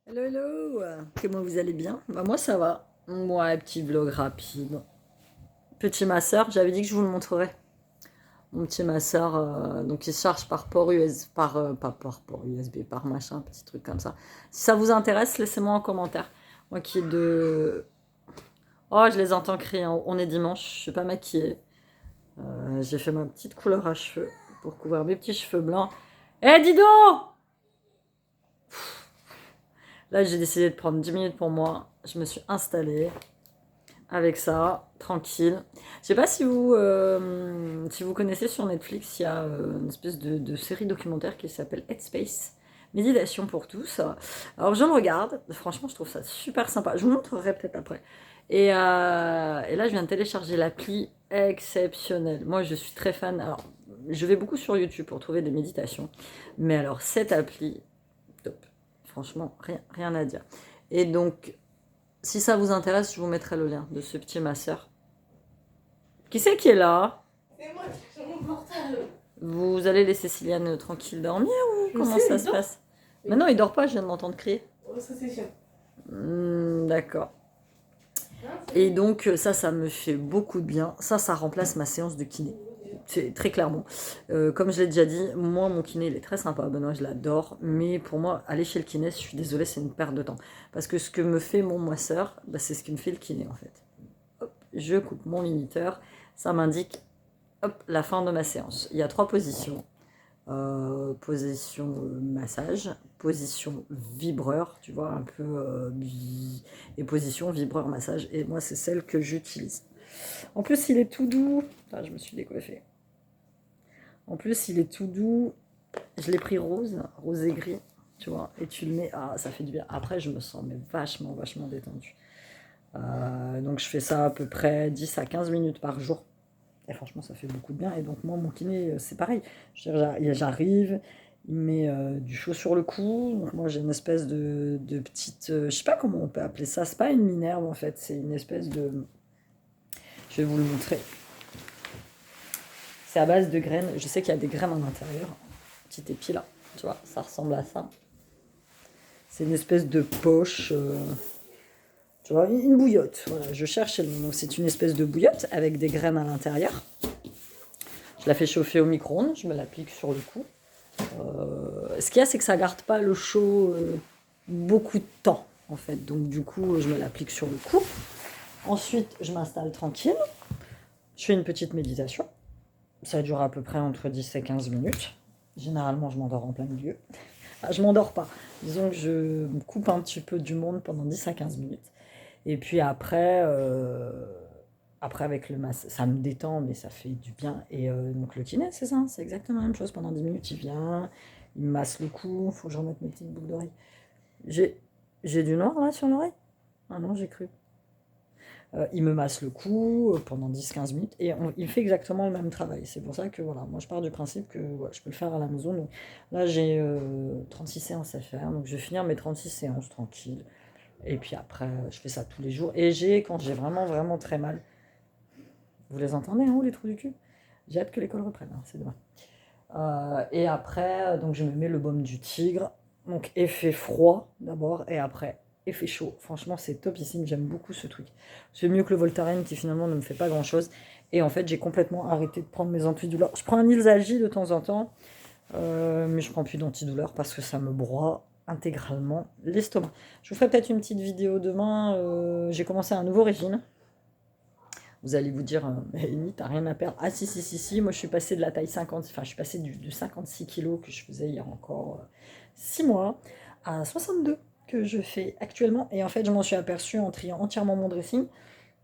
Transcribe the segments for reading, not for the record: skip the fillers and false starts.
Hello, hello, comment vous allez bien? Bah moi ça va. Ouais, petit vlog rapide. Petit masseur, j'avais dit que je vous le montrerais. Mon petit masseur, donc il se charge par port USB, pas par port USB, par machin, petit truc comme ça. Si ça vous intéresse, laissez-moi en commentaire. Moi qui est de... Oh, je les entends crier, on est dimanche, je suis pas maquillée. J'ai fait ma petite couleur à cheveux pour couvrir mes petits cheveux blancs. Eh, dis donc! Là, j'ai décidé de prendre 10 minutes pour moi. Je me suis installée avec ça, tranquille. Je sais pas si vous connaissez sur Netflix, il y a une espèce de série documentaire qui s'appelle Headspace, Méditation pour tous. Alors je le regarde, franchement je trouve ça super sympa. Je vous montrerai peut-être après. Et là je viens de télécharger l'appli exceptionnelle. Moi je suis très fan. Alors je vais beaucoup sur YouTube pour trouver des méditations, mais alors cette appli, top. Franchement, rien à dire. Et donc si ça vous intéresse, je vous mettrai le lien de ce petit masseur. Qui c'est qui est là? C'est moi qui sur mon portable. Vous allez laisser Céciliane tranquille dormir ou Je comment sais, ça il se dort. passe? Mais non, il dort pas, je viens de l'entendre crier. Oh, ça c'est sûr. D'accord. Hein, Et donc ça me fait beaucoup de bien. Ça remplace ma séance de kiné. C'est très clairement. Comme je l'ai déjà dit, moi mon kiné il est très sympa, Benoît, je l'adore. Mais pour moi, aller chez le kiné, je suis désolée, c'est une perte de temps. Parce que ce que me fait mon masseur, bah, c'est ce que me fait le kiné en fait. Hop, je coupe mon minuteur, ça m'indique hop, la fin de ma séance. Il y a 3 positions. Position massage, position vibreur, tu vois, un peu, et position vibreur massage. Et moi, c'est celle que j'utilise. En plus, il est tout doux. Ah, je me suis décoiffée. En plus, il est tout doux. Je l'ai pris rose et gris, tu vois. Et tu le mets, ah, ça fait du bien. Après, je me sens mais vachement détendue. Donc, je fais ça à peu près 10 à 15 minutes par jour. Et franchement, ça fait beaucoup de bien. Et donc, moi, mon kiné, c'est pareil. J'arrive, il met du chaud sur le cou. Donc, moi, j'ai une espèce de petite. Je sais pas comment on peut appeler ça. C'est pas une minerve, en fait. C'est une espèce de. Je vais vous le montrer. C'est à base de graines. Je sais qu'il y a des graines à l'intérieur. Petit épi là. Tu vois, ça ressemble à ça. C'est une espèce de poche. Tu vois, une bouillotte. Voilà, je cherchais le nom. Donc, c'est une espèce de bouillotte avec des graines à l'intérieur. Je la fais chauffer au micro-ondes. Je me l'applique sur le cou. Ce qu'il y a, c'est que ça garde pas le chaud beaucoup de temps, en fait. Donc, du coup, je me l'applique sur le cou. Ensuite, je m'installe tranquille. Je fais une petite méditation. Ça dure à peu près entre 10 et 15 minutes. Généralement, je m'endors en plein milieu. Ah, je m'endors pas. Disons que je me coupe un petit peu du monde pendant 10 à 15 minutes. Et puis après avec le masque, ça me détend, mais ça fait du bien. Et donc le kiné, c'est ça, c'est exactement la même chose. Pendant 10 minutes, il vient, il me masse le cou, faut que je remette mes petites boucles d'oreilles. J'ai, j'ai du noir là sur l'oreille? Ah non, j'ai cru. Il me masse le cou pendant 10 15 minutes et il fait exactement le même travail. C'est pour ça que voilà, moi je pars du principe que ouais, je peux le faire à la maison. Donc là, j'ai 36 séances à faire, donc je vais finir mes 36 séances tranquille. Et puis après, je fais ça tous les jours. Et quand j'ai vraiment très mal, vous les entendez en haut, les trous du cul? J'ai hâte que l'école reprenne, hein, c'est demain. Et après, donc je me mets le baume du tigre. Donc effet froid d'abord, et après effet chaud. Franchement, c'est topissime, j'aime beaucoup ce truc. C'est mieux que le Voltaren qui finalement ne me fait pas grand-chose. Et en fait, j'ai complètement arrêté de prendre mes antidouleurs. Je prends un Ilsagi de temps en temps, mais je prends plus d'antidouleurs parce que ça me broie intégralement l'estomac. Je vous ferai peut-être une petite vidéo demain. J'ai commencé un nouveau régime. Vous allez vous dire, Amy, t'as rien à perdre. Ah si, moi je suis passée de la taille 50, enfin je suis passée de 56 kilos que je faisais il y a encore 6 mois à 62 que je fais actuellement. Et en fait, je m'en suis aperçue en triant entièrement mon dressing.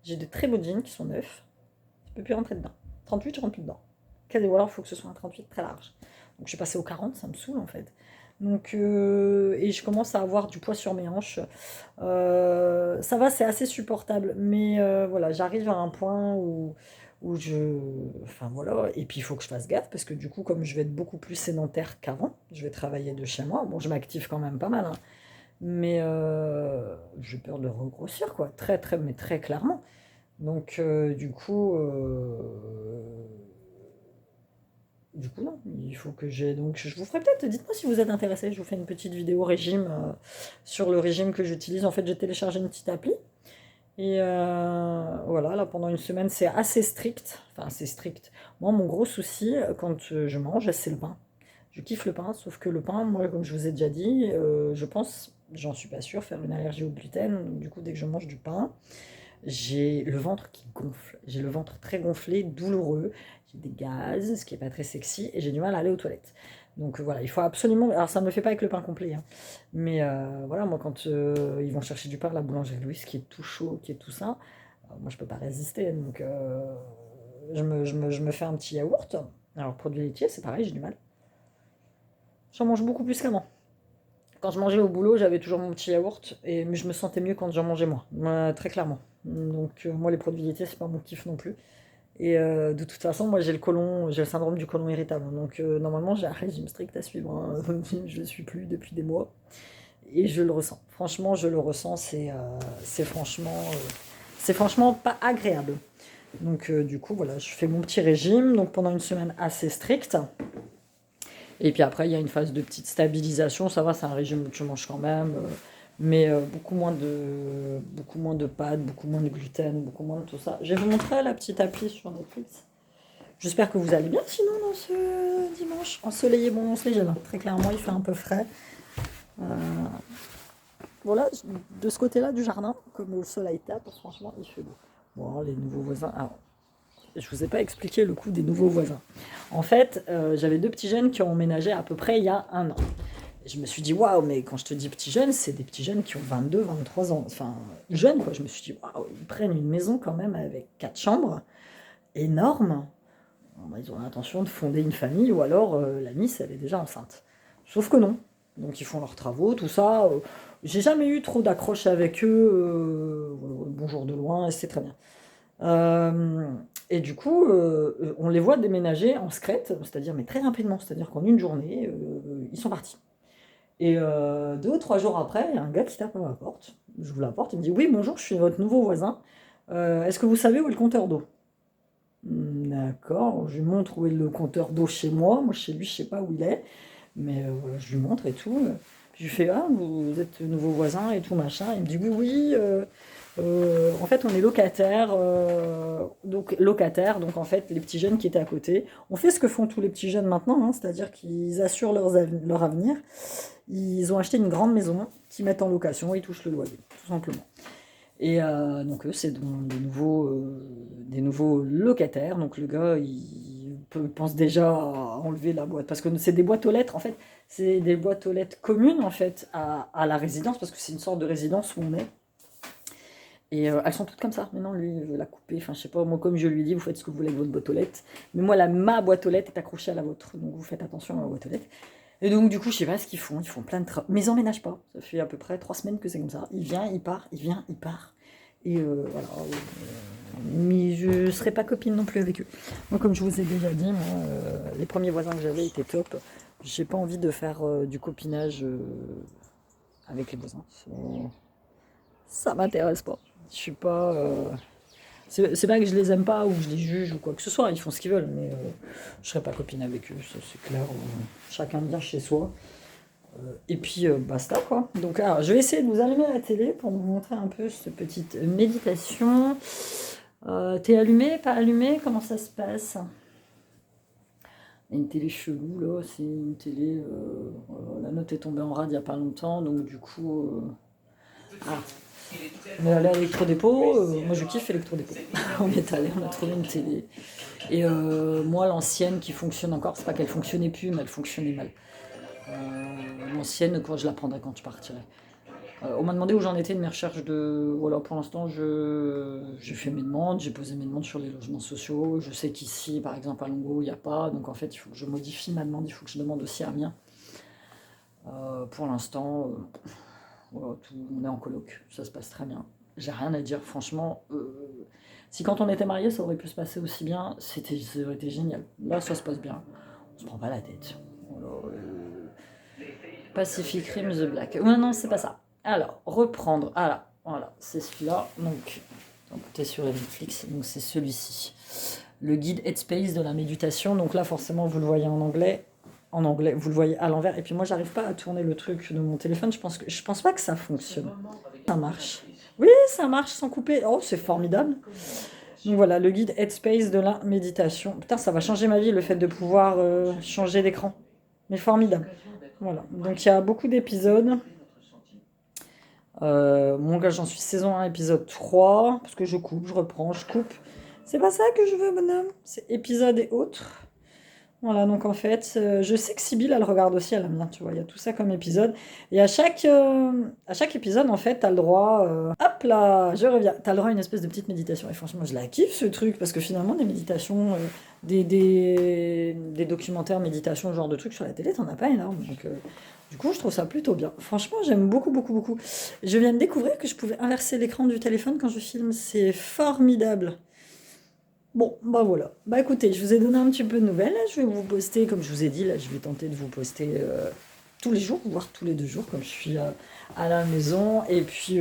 J'ai de très beaux jeans qui sont neufs. Je peux plus rentrer dedans. 38, je rentre plus dedans. Ou alors il faut que ce soit un 38 très large. Donc je suis passée au 40, ça me saoule en fait. Donc, et je commence à avoir du poids sur mes hanches. Ça va, c'est assez supportable. Mais voilà, j'arrive à un point où je. Enfin voilà, et puis il faut que je fasse gaffe parce que du coup, comme je vais être beaucoup plus sédentaire qu'avant, je vais travailler de chez moi. Bon, je m'active quand même pas mal, hein, mais j'ai peur de regrossir, quoi. Mais très clairement. Donc, du coup, du coup, non, il faut que j'ai... Donc, je vous ferai peut-être, dites-moi si vous êtes intéressé, je vous fais une petite vidéo régime sur le régime que j'utilise. En fait, j'ai téléchargé une petite appli. Et voilà, là, pendant une semaine, c'est assez strict. Enfin, assez strict. Moi, mon gros souci, quand je mange, c'est le pain. Je kiffe le pain, sauf que le pain, moi, comme je vous ai déjà dit, je pense, j'en suis pas sûre, faire une allergie au gluten. Donc, du coup, dès que je mange du pain, j'ai le ventre qui gonfle. J'ai le ventre très gonflé, douloureux. J'ai des gaz, ce qui est pas très sexy, et j'ai du mal à aller aux toilettes. Donc voilà, il faut absolument. Alors ça ne me le fait pas avec le pain complet, hein. Mais voilà, moi quand ils vont chercher du pain à la boulangerie Louis, qui est tout chaud, qui est tout ça, moi je peux pas résister. Donc je me fais un petit yaourt. Alors produit laitier, c'est pareil, j'ai du mal. J'en mange beaucoup plus qu'avant. Quand je mangeais au boulot, j'avais toujours mon petit yaourt, mais je me sentais mieux quand j'en mangeais moins, très clairement. Donc moi les produits laitiers, c'est pas mon kiff non plus. Et de toute façon, moi j'ai le syndrome du côlon irritable. Donc normalement, j'ai un régime strict à suivre, hein. Je ne le suis plus depuis des mois. Et je le ressens. Franchement, je le ressens. C'est franchement pas agréable. Donc du coup, voilà, je fais mon petit régime. Donc pendant une semaine assez stricte. Et puis après, il y a une phase de petite stabilisation. Ça va, c'est un régime où tu manges quand même. Mais beaucoup moins de pâtes, beaucoup moins de gluten, beaucoup moins de tout ça. Je vais vous montrer la petite appli sur Netflix. J'espère que vous allez bien sinon dans ce dimanche ensoleillé. Bon, on se les gèle, hein. Très clairement, il fait un peu frais. Euh, voilà, de ce côté-là du jardin, comme le soleil tape, franchement, il fait beau. Bon, les nouveaux voisins. Alors, je vous ai pas expliqué le coup des nouveaux voisins. En fait, j'avais deux petits jeunes qui ont emménagé à peu près il y a un an. Et je me suis dit, waouh, mais quand je te dis petits jeunes, c'est des petits jeunes qui ont 22, 23 ans. Enfin, jeunes, quoi. Je me suis dit, waouh, ils prennent une maison quand même avec 4 chambres, énorme. Bon, bah, ils ont l'intention de fonder une famille, ou alors la miss, elle est déjà enceinte. Sauf que non. Donc ils font leurs travaux, tout ça. J'ai jamais eu trop d'accroche avec eux. Bonjour de loin, et c'est très bien. Euh, et du coup, on les voit déménager en secrète, c'est-à-dire mais très rapidement, c'est-à-dire qu'en une journée, ils sont partis. Et 2 ou 3 jours après, il y a un gars qui tape à ma porte. J'ouvre la porte, il me dit: Oui, bonjour, je suis votre nouveau voisin. Est-ce que vous savez où est le compteur d'eau? D'accord, je lui montre où est le compteur d'eau chez moi. Moi, chez lui, je sais pas où il est. Mais voilà, je lui montre et tout. Puis je lui fais: Ah, vous êtes nouveau voisin et tout, machin. Il me dit: Oui, oui. En fait, on est locataire. Donc en fait, les petits jeunes qui étaient à côté, on fait ce que font tous les petits jeunes maintenant, hein, c'est-à-dire qu'ils assurent leur avenir. Ils ont acheté une grande maison qu'ils mettent en location et ils touchent le loyer, tout simplement. Et donc eux, c'est des nouveaux locataires. Donc le gars, pense déjà à enlever la boîte. Parce que c'est des boîtes aux lettres, en fait. C'est des boîtes aux lettres communes, en fait, à la résidence. Parce que c'est une sorte de résidence où on est. Et elles sont toutes comme ça. Maintenant, lui, il veut la couper. Enfin, je sais pas, moi, comme je lui dis, vous faites ce que vous voulez avec votre boîte aux lettres. Mais moi, ma boîte aux lettres est accrochée à la vôtre. Donc vous faites attention à ma boîte aux lettres. Et donc, du coup, je sais pas ce qu'ils font. Ils font plein de travaux. Mais ils emménagent pas. Ça fait à peu près 3 semaines que c'est comme ça. Il vient, il part, il vient, il part. Et voilà. Mais je serais pas copine non plus avec eux. Moi, comme je vous ai déjà dit, moi, les premiers voisins que j'avais étaient top. J'ai pas envie de faire du copinage avec les voisins. Ça m'intéresse pas. Je suis pas. C'est pas que je les aime pas ou que je les juge ou quoi que ce soit. Ils font ce qu'ils veulent, mais je serais pas copine avec eux. Ça, c'est clair. Chacun bien chez soi. Et puis basta quoi. Donc alors, je vais essayer de vous allumer la télé pour vous montrer un peu cette petite méditation. T'es allumé, pas allumé? Comment ça se passe? Il y a une télé chelou là, c'est une télé. La note est tombée en rade il y a pas longtemps, donc du coup. Ah. On est allé à l'électrodépôt, moi je kiffe l'électrodépôt. On est allé, on a trouvé une télé. Et moi l'ancienne qui fonctionne encore, c'est pas qu'elle fonctionnait plus, mais elle fonctionnait mal. L'ancienne, quand je la prendrai quand je partirai. On m'a demandé où j'en étais de mes recherches de. Voilà, pour l'instant, j'ai fait mes demandes, j'ai posé mes demandes sur les logements sociaux. Je sais qu'ici, par exemple, à Longo, il n'y a pas. Donc en fait, il faut que je modifie ma demande, il faut que je demande aussi à Amiens. Pour l'instant, voilà, on est en coloc, ça se passe très bien. J'ai rien à dire, franchement. Si quand on était mariés, ça aurait pu se passer aussi bien, ça aurait été génial. Là, ça se passe bien. On se prend pas la tête. Voilà, Pacific Rim The Black. Ouais, non, c'est pas ça. Alors, reprendre. Voilà, c'est celui-là. Donc t'es sur Netflix, donc c'est celui-ci. le guide Headspace de la méditation. Donc là, forcément, vous le voyez en anglais. En anglais, vous le voyez à l'envers. Et puis moi, j'arrive pas à tourner le truc de mon téléphone. Je pense pas que ça fonctionne. Ça marche. Oui, ça marche sans couper. Oh, c'est formidable. Donc voilà, le guide Headspace de la méditation. Putain, ça va changer ma vie, le fait de pouvoir changer d'écran. Mais formidable. Voilà. Donc il y a beaucoup d'épisodes. Mon gars, j'en suis saison 1, épisode 3. Parce que je coupe, je reprends, je coupe. C'est pas ça que je veux, bonhomme. C'est épisode et autres. Voilà, donc en fait, je sais que Sybille, elle regarde aussi, elle aime bien, tu vois, il y a tout ça comme épisode. Et à chaque épisode, en fait, t'as le droit... hop là, je reviens. T'as le droit à une espèce de petite méditation. Et franchement, je la kiffe, ce truc, parce que finalement, des méditations, des documentaires méditation, ce genre de trucs sur la télé, t'en as pas énorme. Donc, du coup, je trouve ça plutôt bien. Franchement, j'aime beaucoup, beaucoup, beaucoup. Je viens de découvrir que je pouvais inverser l'écran du téléphone quand je filme. C'est formidable. Bon, bah voilà. Bah écoutez, je vous ai donné un petit peu de nouvelles. Là, je vais vous poster, comme je vous ai dit, là, je vais tenter de vous poster tous les jours, voire tous les 2 jours, comme je suis à la maison. Et puis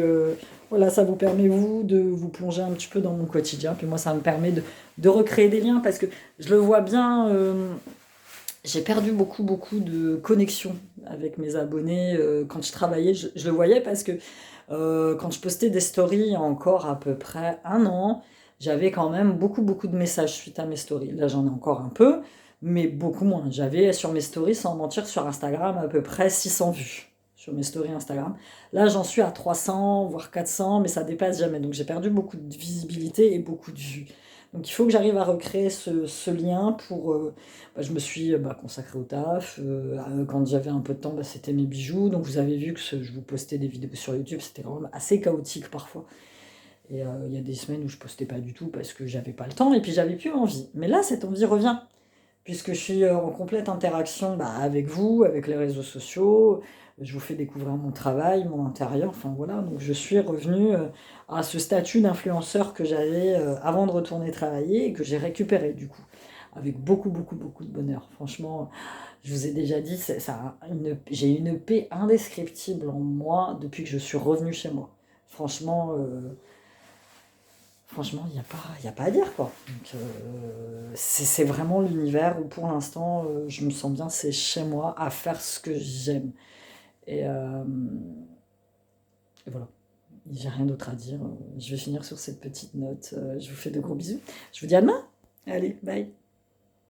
voilà, ça vous permet, vous, de vous plonger un petit peu dans mon quotidien. Puis moi, ça me permet de recréer des liens parce que je le vois bien, j'ai perdu beaucoup, beaucoup de connexion avec mes abonnés. Quand je travaillais, je le voyais parce que quand je postais des stories il y a encore à peu près un an, j'avais quand même beaucoup, beaucoup de messages suite à mes stories. Là, j'en ai encore un peu, mais beaucoup moins. J'avais sur mes stories, sans mentir, sur Instagram, à peu près 600 vues sur mes stories Instagram. Là, j'en suis à 300, voire 400, mais ça dépasse jamais. Donc, j'ai perdu beaucoup de visibilité et beaucoup de vues. Donc, il faut que j'arrive à recréer ce lien pour... je me suis consacrée au taf. Quand j'avais un peu de temps, c'était mes bijoux. Donc, vous avez vu que je vous postais des vidéos sur YouTube. C'était quand même assez chaotique parfois. Et il y a des semaines où je postais pas du tout parce que j'avais pas le temps et puis j'avais plus envie. Mais là, cette envie revient puisque je suis en complète interaction avec vous, avec les réseaux sociaux. Je vous fais découvrir mon travail, mon intérieur. Enfin voilà, donc je suis revenue à ce statut d'influenceur que j'avais avant de retourner travailler et que j'ai récupéré du coup, avec beaucoup, beaucoup, beaucoup de bonheur. Franchement, je vous ai déjà dit, j'ai une paix indescriptible en moi depuis que je suis revenue chez moi. Franchement, franchement, il y a pas à dire, quoi. Donc, c'est vraiment l'univers où, pour l'instant, je me sens bien, c'est chez moi, à faire ce que j'aime. Et, euh, et voilà. J'ai rien d'autre à dire. Je vais finir sur cette petite note. Je vous fais de gros bisous. Je vous dis à demain. Allez, bye.